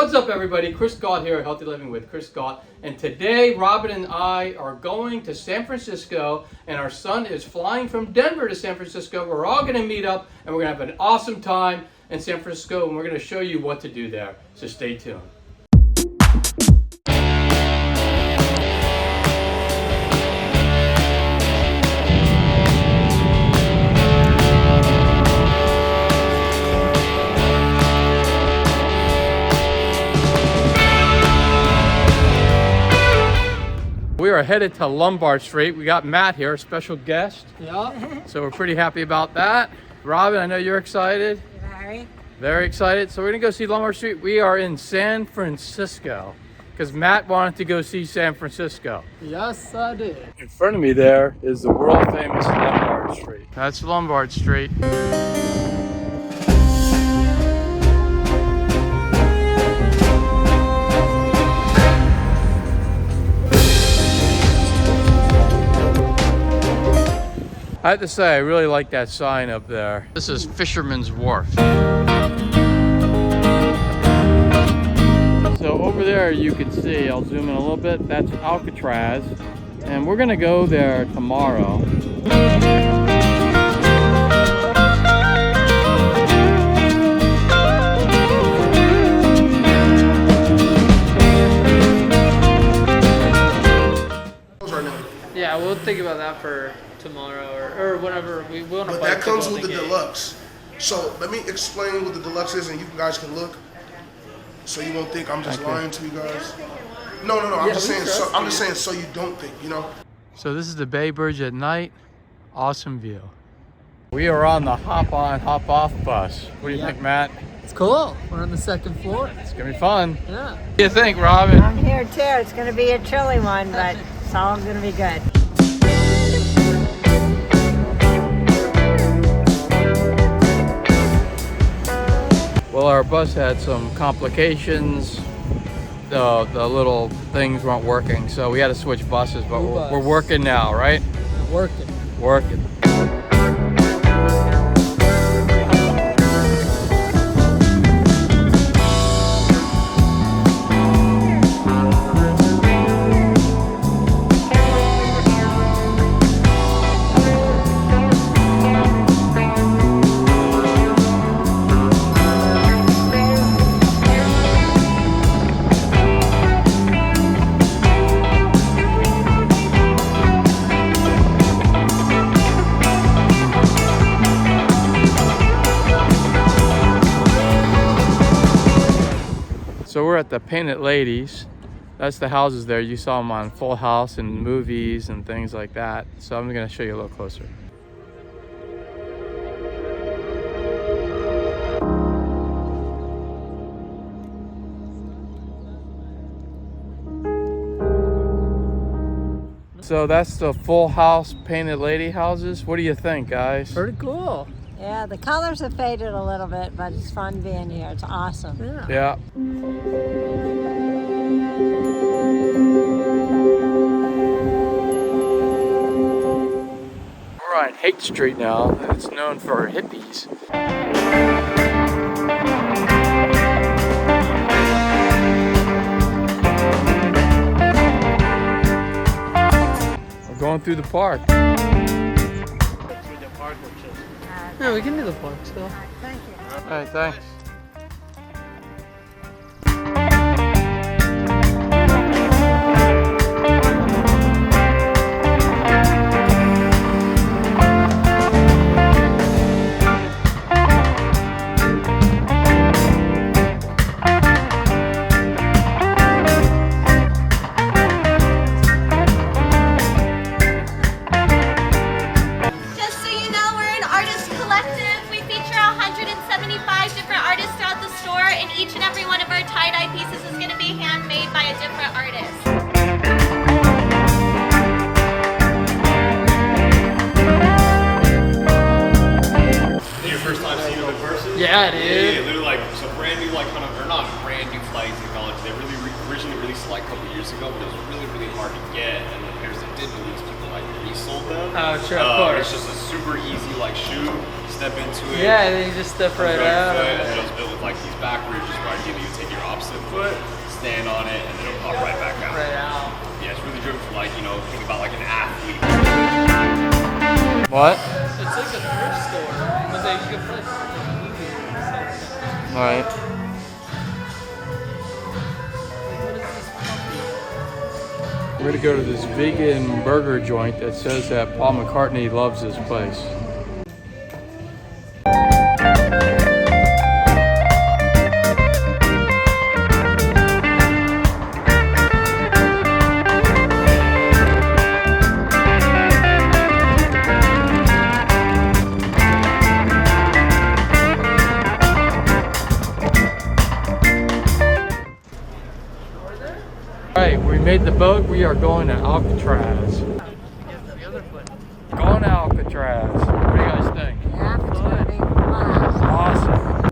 What's up, everybody? Chris Gott here, Healthy Living with Chris Gott. And today, Robin and I are going to San Francisco, and our son is flying from Denver to San Francisco. We're all going to meet up, and we're going to have an awesome time in San Francisco, and we're going to show you what to do there. So stay tuned. We are headed to Lombard Street. We got Matt here, a special guest. Yeah. So we're pretty happy about that. Robin, I know you're excited. Very excited. So we're gonna go see Lombard Street. We are in San Francisco because Matt wanted to go see San Francisco. Yes, I did. In front of me there is the world famous Lombard Street. That's Lombard Street. I have to say, I really like that sign up there. This is Fisherman's Wharf. So over there you can see, I'll zoom in a little bit, that's Alcatraz. And we're gonna go there tomorrow. Yeah, we'll think about that for tomorrow or whenever we will. But that comes with the deluxe. So let me explain what the deluxe is, and you guys can look, so you won't think I'm just lying to you guys. No. I'm just saying so you don't think, you know. So this is the Bay Bridge at night. Awesome view. We are on the hop on, hop off bus. What do you think, Matt? It's cool. We're on the second floor. It's gonna be fun. Yeah. What do you think, Robin? I'm here too. It's going to be a chilly one, but it's all going to be good. Well, our bus had some complications. The little things weren't working, so we had to switch buses, but we're working now, right? Working. Working. So we're at the Painted Ladies. That's the houses there. You saw them on Full House and movies and things like that. So I'm gonna show you a little closer. So that's the Full House Painted Lady houses. What do you think, guys? Pretty cool. Yeah, the colors have faded a little bit, but it's fun being here. It's awesome. Yeah. We're on Haight Street now, and it's known for hippies. We're going through the park. Yeah, we can do the park still. Thank you. All right, thanks. Yeah, dude. Yeah, they're like so brand new, like kind of. They're not brand new flight technology. They really originally released like a couple years ago, but it was really, really hard to get. And the pairs that did release, people like resold them. Oh, sure, of course. It's just a super easy like shoe. Step into it. Yeah, and then you just step right out. And it was built with like these back ridges where ideally you take your opposite foot, stand on it, and then it'll pop right back out. Right out. Yeah, it's really driven for like, you know, think about like an athlete. What? It's like a thrift store, but they you can put All right. We're gonna go to this vegan burger joint that says that Paul McCartney loves this place. All right, we made the boat. We are going to Alcatraz. Going to Alcatraz. What do you guys think? Absolutely awesome. Awesome.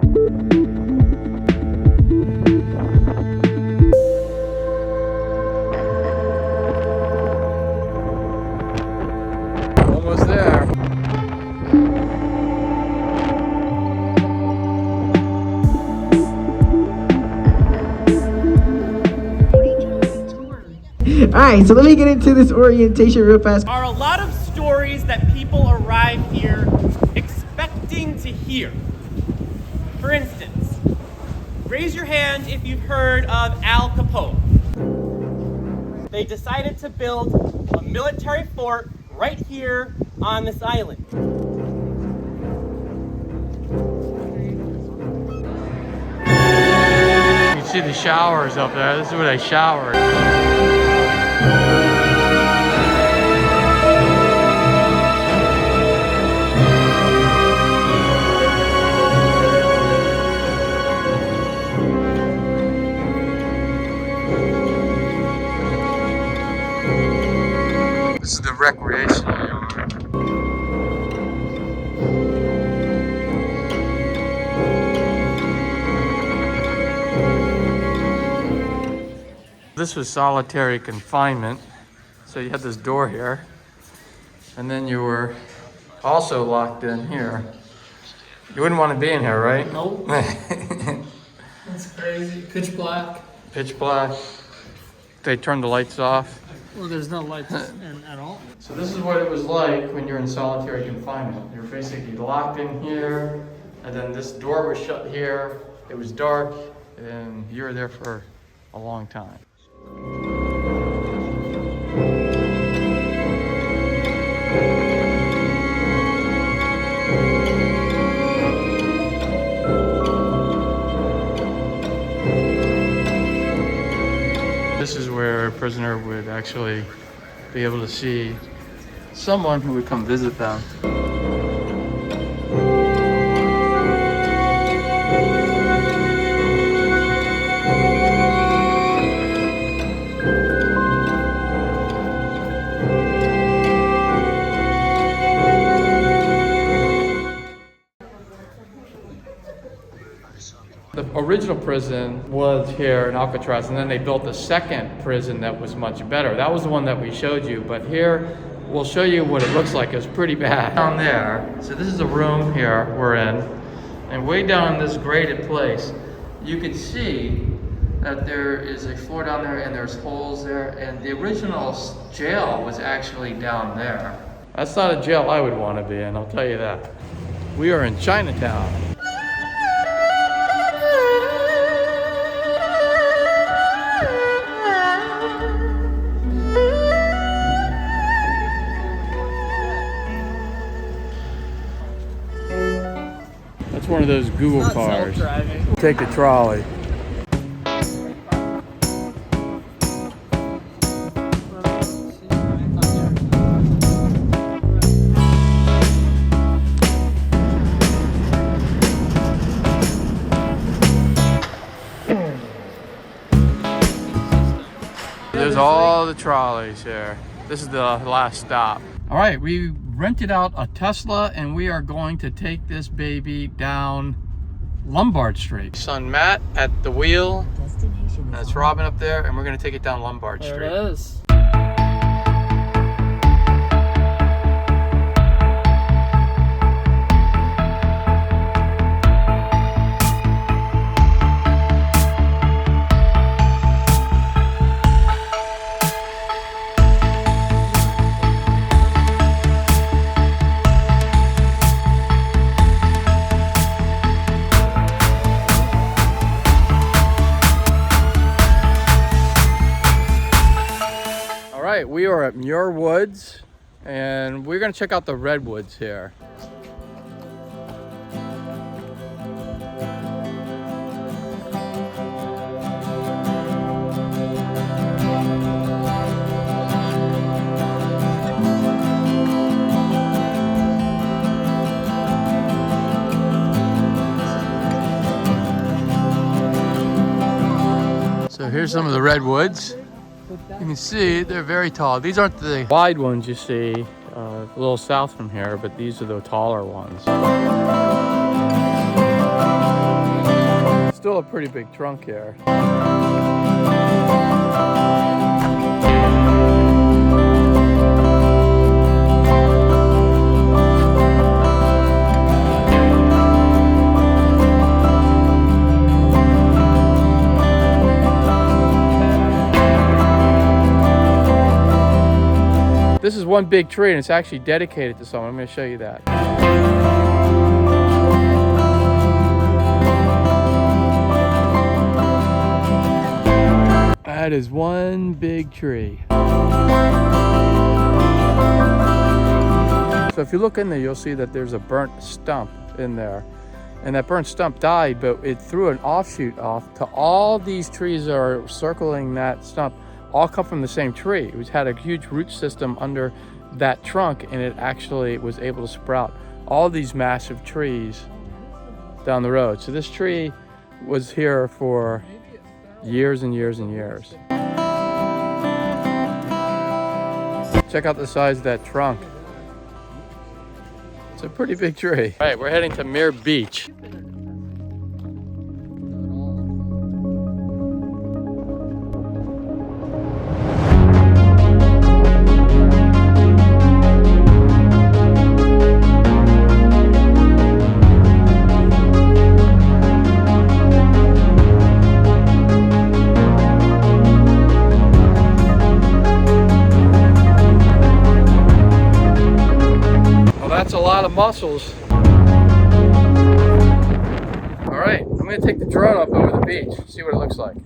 Almost there. All right, so let me get into this orientation real fast. Are a lot of stories that people arrive here expecting to hear. For instance, raise your hand if you've heard of Al Capone. They decided to build a military fort right here on this island. You can see the showers up there. This is where they showered. This is the recreation yard. This was solitary confinement. So you had this door here, and then you were also locked in here. You wouldn't want to be in here, right? Nope. That's crazy. Pitch black. Pitch black. They turned the lights off. Well, there's no lights in at all. So this is what it was like when you're in solitary confinement. You're basically locked in here, and then this door was shut here. It was dark, and you were there for a long time. This is where a prisoner would actually be able to see someone who would come visit them. The original prison was here in Alcatraz, and then they built a second prison that was much better. That was the one that we showed you, but here we'll show you what it looks like. It's pretty bad. Down there, so this is the room here we're in, and way down in this graded place, you can see that there is a floor down there and there's holes there, and the original jail was actually down there. That's not a jail I would want to be in, I'll tell you that. We are in Chinatown. It's one of those Google Not cars. self-driving. Take the trolley. There's all the trolleys here. This is the last stop. All right, we rented out a Tesla and we are going to take this baby down Lombard Street. Son Matt at the wheel. Destination. And it's Robin up there, and we're gonna take it down Lombard Street. There it is. We are at Muir Woods, and we're going to check out the Redwoods here. So here's some of the Redwoods. You can see they're very tall. These aren't the wide ones you see a little south from here, but these are the taller ones. Still a pretty big trunk here. This is one big tree, and it's actually dedicated to someone. I'm going to show you that. That is one big tree. So if you look in there, you'll see that there's a burnt stump in there. And that burnt stump died, but it threw an offshoot off to all these trees that are circling that stump. All come from the same tree. It had a huge root system under that trunk, and it actually was able to sprout all these massive trees down the road. So this tree was here for years and years and years. Check out the size of that trunk. It's a pretty big tree. All right, we're heading to Muir Beach. Mussels. All right, I'm gonna take the drone up over the beach, see what it looks like.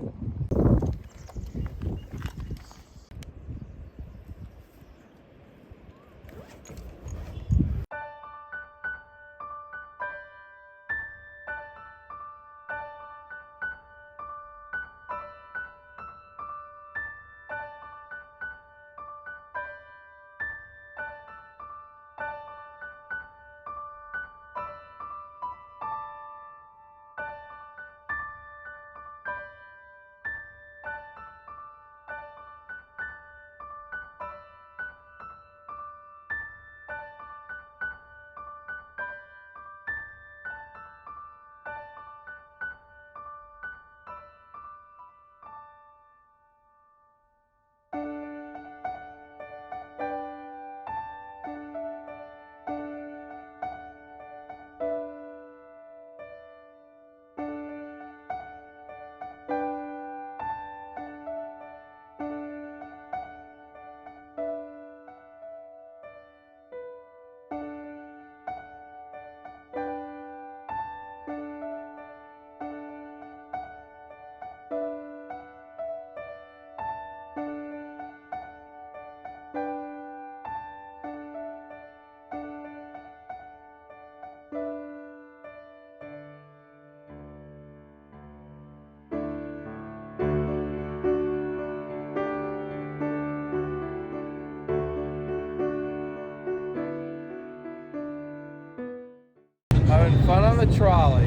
Having fun on the trolley.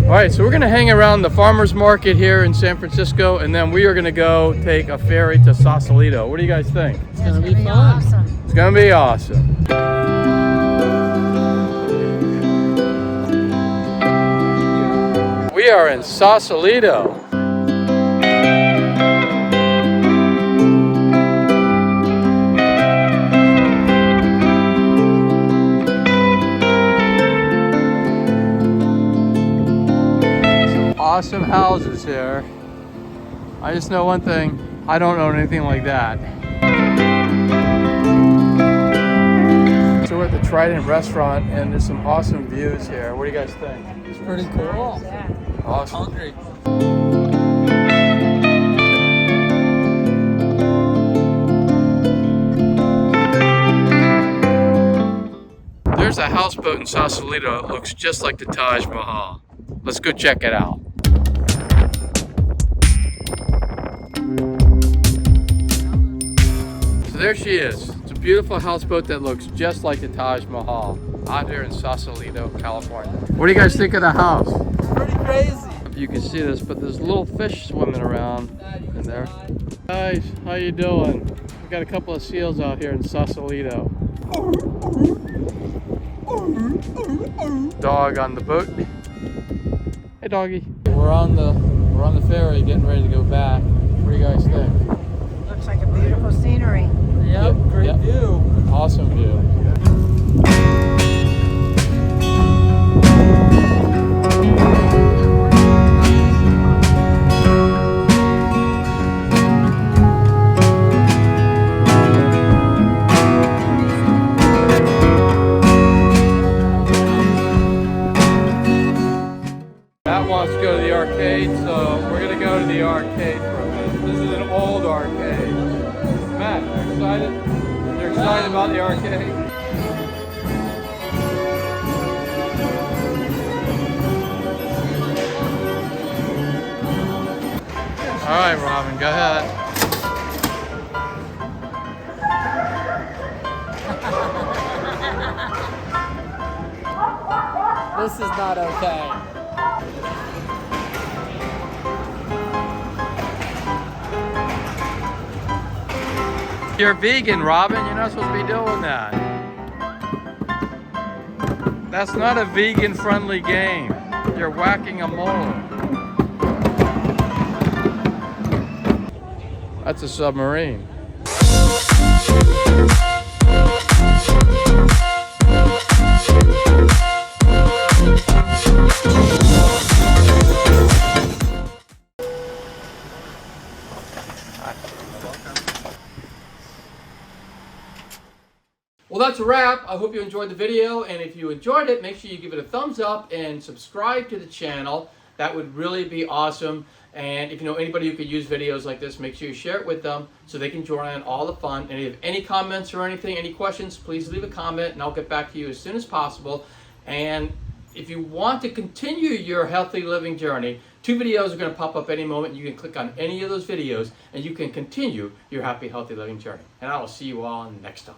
All right, so we're gonna hang around the farmer's market here in San Francisco, and then we are gonna go take a ferry to Sausalito. What do you guys think? It's gonna be fun. Awesome. It's gonna be awesome. We are in Sausalito. Some awesome houses here. I just know one thing, I don't own anything like that. So we're at the Trident restaurant and there's some awesome views here. What do you guys think? It's pretty cool. Awesome. Hungry. There's a houseboat in Sausalito that looks just like the Taj Mahal. Let's go check it out. So there she is. It's a beautiful houseboat that looks just like the Taj Mahal out here in Sausalito, California. What do you guys think of the house? Pretty crazy. You can see this, but there's little fish swimming around in there. Guys, how you doing? We got a couple of seals out here in Sausalito. Dog on the boat. Hey doggy. We're on the ferry getting ready to go back. What do you guys think? Looks like a beautiful scenery. Yep, great view. Awesome view. Wants to go to the arcade, so we're gonna go to the arcade for a minute. This is an old arcade. Matt, you excited? You're excited about the arcade? All right, Robin, go ahead. This is not okay. You're vegan, Robin. You're not supposed to be doing that. That's not a vegan-friendly game. You're whacking a mole. That's a submarine. Well, that's a wrap. I hope you enjoyed the video, and if you enjoyed it, make sure you give it a thumbs up and subscribe to the channel. That would really be awesome. And if you know anybody who could use videos like this, make sure you share it with them so they can join in all the fun. And if you have any comments or anything, any questions, please leave a comment and I'll get back to you as soon as possible. And if you want to continue your healthy living journey, 2 videos are going to pop up any moment. You can click on any of those videos and you can continue your happy, healthy living journey. And I will see you all next time.